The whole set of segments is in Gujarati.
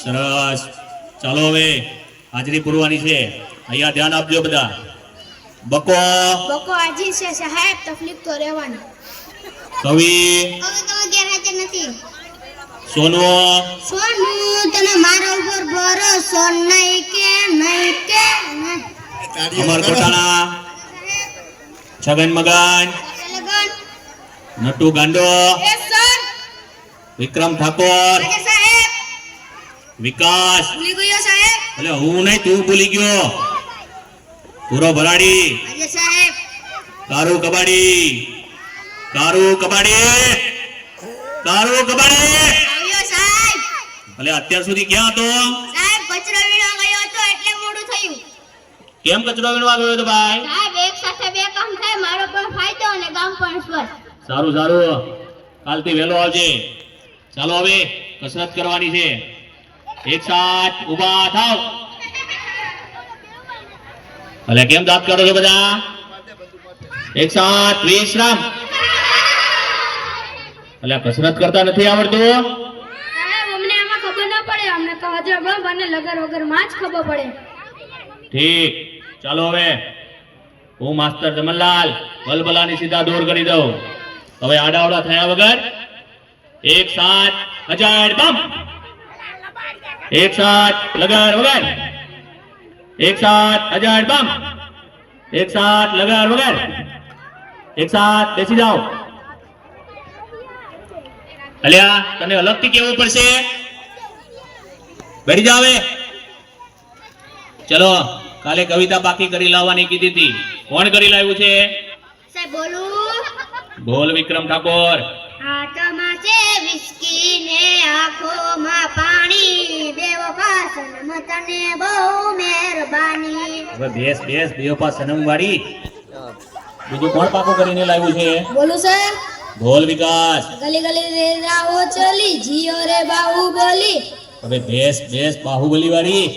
સરસ. ચાલો હવે હાજરી પૂરવાની છે. અહીંયા ધ્યાન આપજો બધા. બકો બકો હાજી છે સાહેબ, તકલીફ તો રહેવાની. કવિ હવે તો ગેરહાજર નથી. સોનુ સોનું તને મારા ઉપર ભરોસો નહીં કે અમર કોટાણા, છગન મગન, લગન નટુ ગાંડો, એ સર વિક્રમ ઠાકોર, આજે સાહેબ વિકાસ. ભૂલી ગયો સાહેબ. એટલે હું નહીં, તું ભૂલી ગયો. પૂરો ભરાડી, આજે સાહેબ કારુ કબાડી, કારુ કબાડી, કારુ કબાડી. આવ્યો સાહેબ. એટલે અત્યાર સુધી ક્યાં હતો? સાહેબ કચરો વીણવા ગયો હતો એટલે મોડું થયું. કેમ કચરો વીણવા ગયો હતો ભાઈ? સાહેબ એક સાથે બે કામ થાય, મારો પણ ફાયદો અને ગામ પણ સ્વસ્થ. સારું સારું, કાલથી વહેલો આવજે. ચાલો હવે કસરત કરવાની છે. એક સાથ ઊભા થાવ. એટલે કેમ દાંત કાઢો છો બધા? એક સાથ વિશ્રામ. એટલે કસરત કરતા નથી આવડતું? સાહેબ અમને આમાં ખબર ન પડે, અમને તો હજર બબ અને લગર વગર માં જ ખબર પડે. ઠીક. ચાલો હવે હું માસ્ટર જમનલાલ વલબલાની સીધા દોર કરી દઉં. હવે આડાવડા થયા વગર એક સાથ અજાડ બમ, એક સાથ લગાર વગર, એક સાથ અજાડ બમ, એક સાથ લગાર વગર, એક સાથ બેસી જાઓ. અલ્યા તને અલગથી કેવું પડશે. બેઠી જાવ. હવે ચલો, કાલે કવિતા બાકી કરી લાવવાની કીધી હતી. કોણ કરી લાવ્યું છે? સાહેબ બોલું. બોલ વિક્રમ ઠાકોર. હાથમાં છે વિસ્કી ને આંખોમાં પાણી, બેવફા સનમ તને બહુ મહેરબાની. હવે બેસ બેસ, બેવફા સનમ વાળી. બીજું કોણ પાકો કરીને લાવ્યું છે? બોલું સર. બોલ વિકાસ. ગલી ગલી રે રાવો ચલી, જીઓ રે બાહુબલી. હવે બેસ બેસ, બાહુબલી વાળી.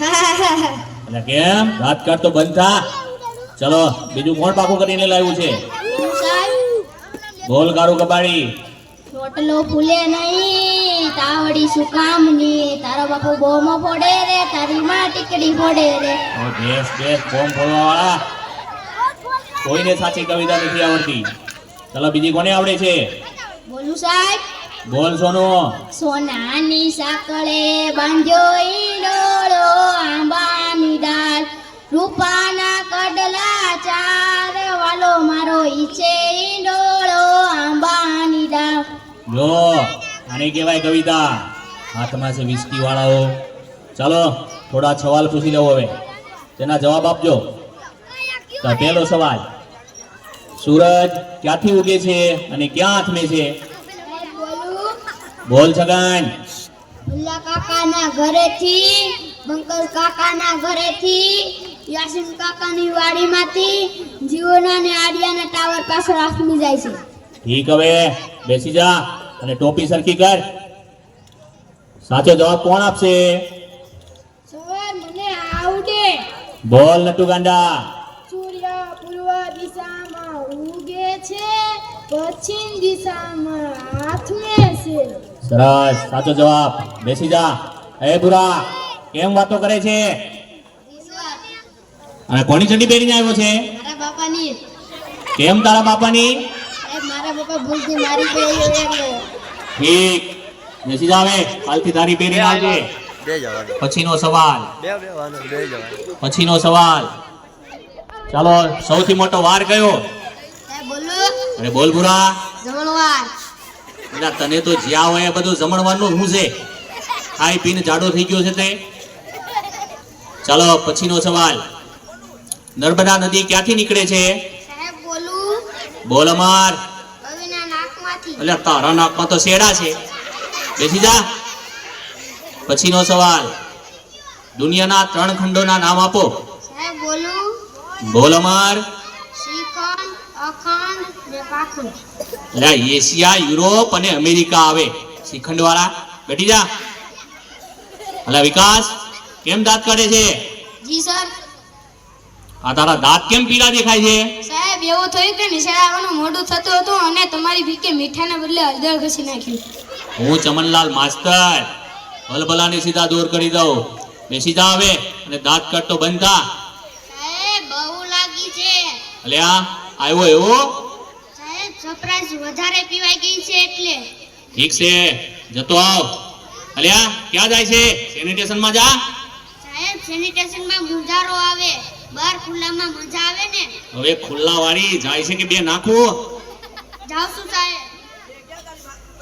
એટલે કેમ રાત કાઢ તો બંધ થા. ચલો બીજું કોણ પાકો કરીને લાવ્યું છે? બોલ ગારું કબાડી. રોટલો ફૂલે નહીં, તાવડી શું કામની, તારો બાપુ બોમો ફોડે રે, તારી માં ટીકડી ફોડે રે. હવે બેસ બેસ, બોમ ફોડવા વાળા. કોઈને સાચી કવિતા નથી આવડતી. ચલો બીજી કોને આવડે છે? બોલું સાહેબ. બોલ સોનુ. સોનાની સાંકળે બાંધ્યો ઈંડોળો, આંબાની ડાળ, રૂપાના કડલા ચાર, વાલો મારો ઈચે ઈંડોળો, આંબાની ડાળ. જો આને કહેવાય કવિતા. હાથમાં છે વિસ્કી વાળાઓ. ચાલો થોડા સવાલ પૂછી લઉં હવે, તેના જવાબ આપજો. તો પહેલો સવાલ, સૂરજ ક્યાંથી ઉગે છે અને ક્યાં આથમે છે? બોલું. બોલ છગન. ભુલ્લા કાકાના ઘરેથી, બંકર કાકાના ઘરેથી, યાસીન કાકાની વાડીમાંથી, જીઓના ને આડિયાના ટાવર પાછળ આથમી જાય છે. ઠીક. હવે બેસી જા અને ટોપી સરખી કર. સાચો જવાબ કોણ આપશે? સર મને આવડે. બોલ નટુ ગાંડા. સૂર્ય પૂર્વ દિશામાં ઉગે છે, પશ્ચિમ દિશામાં આથમે છે. સરસ, સાચો જવાબ. બેસી જા. એ બુરા, કેમ વાતો કરે છે? અને કોની ચડ્ડી પહેરીને આવ્યો છે? મારા બાપાની. કેમ તારા બાપાની? સાહેબ મારા બાપા ભૂલથી મારી ગયો એટલે. ઠીક. બેસી જા. હવે કાલથી તારી પહેરીને આવજે. પછીનો સવાલ, પછીનો સવાલ. ચાલો સૌથી મોટો વાર કયો? સાહેબ બોલો. અરે બોલ બુરા. જમણવાર. એટલે તને તો જ્યાં હોય એ બધું જમણવાનું શું છે? ખાઈ પીને જાડો થઈ ગયો છે તે. ચાલો પછીનો સવાલ, નર્મદા નદી ક્યાંથી નીકળે છે? સાહેબ બોલું. બોલ અમાર. કવિના નાકમાંથી. એટલે તારા નાકમાં તો શેડા છે. બેસી જા. પછીનો સવાલ, દુનિયાના 3 ખંડોના નામ આપો. સાહેબ બોલું. બોલ અમાર. શ્રીખંડ, અખંડ ને પાખંડ. એટલે એશિયા, યુરોપ અને અમેરિકા આવે શ્રીખંડ વાળા. બેઠી જા. એટલે વિકાસ કેમ દાંત કાઢે છે? જી સર. આ તારા દાંત કેમ પીળા દેખાય છે? સાહેબ એવું થયું કે નિશાળાવાનું મોઢું થતું હતું અને તમારી ભીકે મીઠાના બદલે હળદર ઘસી નાખ્યું. હું ચમનલાલ માસ્તર. ભલભલાની સીધા દૂર કરી દઉં. બેસી જા હવે અને દાંત કાઢતો બંધ થા. સાહેબ બહુ લાગી છે. અલ્યા આવ્યો એવો. સાહેબ સરપ્રાઈઝ વધારે પીવાઈ ગઈ છે એટલે. ઠીક છે, જતો આવ. અલ્યા ક્યાં જાય છે? સેનિટેશનમાં જા. સાહેબ સેનિટેશનમાં મુંજારો આવે, બહાર ખુલ્લામાં મજા આવે ને. હવે ખુલ્લા વાળી જાય છે કે બે નાખું? જાવ છું સાહેબ.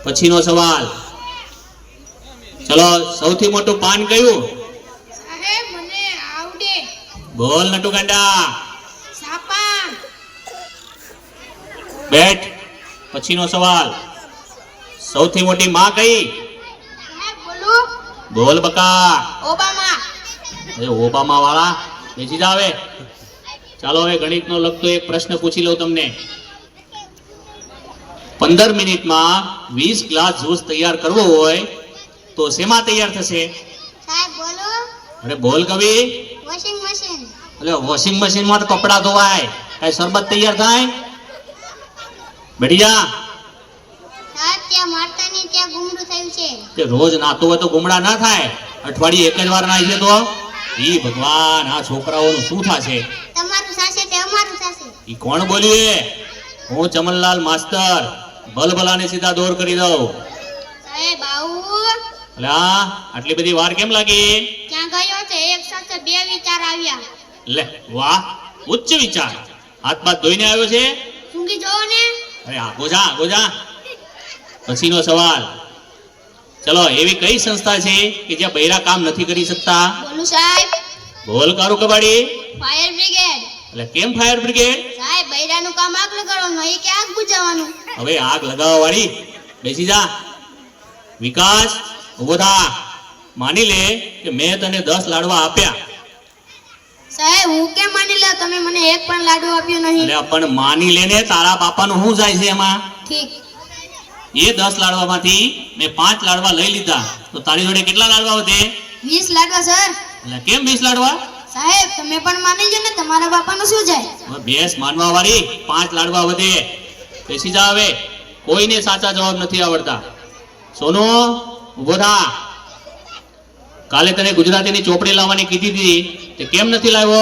પછીનો સવાલ. ચલો, સૌથી મોટું પાન કયું? સાહેબ મને આવડે. બોલ નટુ ગાંડા. સાપા. બેઠ. પછીનો સવાલ. સૌથી મોટી માં કઈ? સાહેબ બોલું. બોલ બકા. ઓબામા. અરે ઓબામા વાળા, બેસી જા હવે. ચાલો હવે ગણિતનો લગતો એક પ્રશ્ન પૂછી લઉં તમને. 15 મિનિટમાં 20 ગ્લાસ જ્યુસ તૈયાર કરવો હોય તો શેમાં તૈયાર થશે? સાહેબ બોલું. અરે બોલ કવિ. Washing machine. એટલે વોશિંગ મશીનમાં તો કપડા ધોવાય, કઈ શરબત તૈયાર થાય? બેઠી જા. સાહેબ ત્યાં મારતાની ત્યાં ગુમડું થયું છે. કે રોજ નાતો હોય તો ગુમડા ના થાય, અઠવાડિયે એક જ વાર નાઈ છે તો? ઈ ભગવાન, આ છોકરાઓનું શું થશે? તમારું સાસે તે અમારું સાસે. ઈ કોણ બોલ્યું? એ હું ચમનલાલ માસ્તર. ભલભલાને સીધા દોર કરી દઉં. સાહેબ આવું. અલા આટલી બધી વાર કેમ લાગી? ક્યાં ગયો છે? એક સાથે બે વિચાર આવ્યા. લે વાહ, ઉચ્ચ વિચાર. હાથ બાથ ધોઈને આવ્યો છે? સૂંઘી જોવો ને. અરે આગો જા, આગો જા. પછીનો સવાલ. ચલો, એવી કઈ સંસ્થા છે કે જ્યાં બૈરા કામ નથી કરી શકતા? બોલું સાહેબ. બોલ કારું કબાડી. Fire brigade. એટલે કેમ ફાયર બ્રિગેડ? સાહેબ બૈરાનું કામ આગ લગાડવાનું, એ કે આગ બુઝાવવાનું. હવે આગ લગાવવા વાળી, બેસી જા. વિકાસ, ઉભો થા. માની લે કે મેં તને 10 લાડવા આપ્યા. સાહેબ હું કેમ માની લે? તમે મને એક પણ લાડુ આપ્યો નહીં. એટલે પણ માની લેને, તારા બાપાનું શું જાય છે એમાં? ઠીક. એ 10 લાડવામાંથી મેં 5 લાડવા લઈ લીધા, તો તારી જોડે કેટલા લાડવા વધે? 20 લાડવા સર. એટલે કેમ 20 લાડવા? સાહેબ તમે પણ માની લો ને, તમારા બાપાનું શું જાય? હવે બેસ માનવા વાળી, 5 લાડવા વધે. બેસી જા હવે. કોઈને સાચા જવાબ નથી આવડતા. સોનુ ઉભો થા. કાલે તને ગુજરાતીની ચોપડી લાવવાની કીધી હતી, તે કેમ નથી લાવ્યો?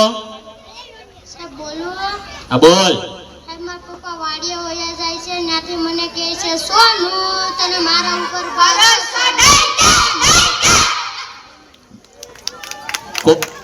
સાહેબ બોલો. હા બોલ. સાહેબ મારા પપ્પા વાડીએ વયા જાય છે, ત્યાંથી મને કહે છે, સોનુ તને મારા ઉપર ભરોસો નહીં. કો-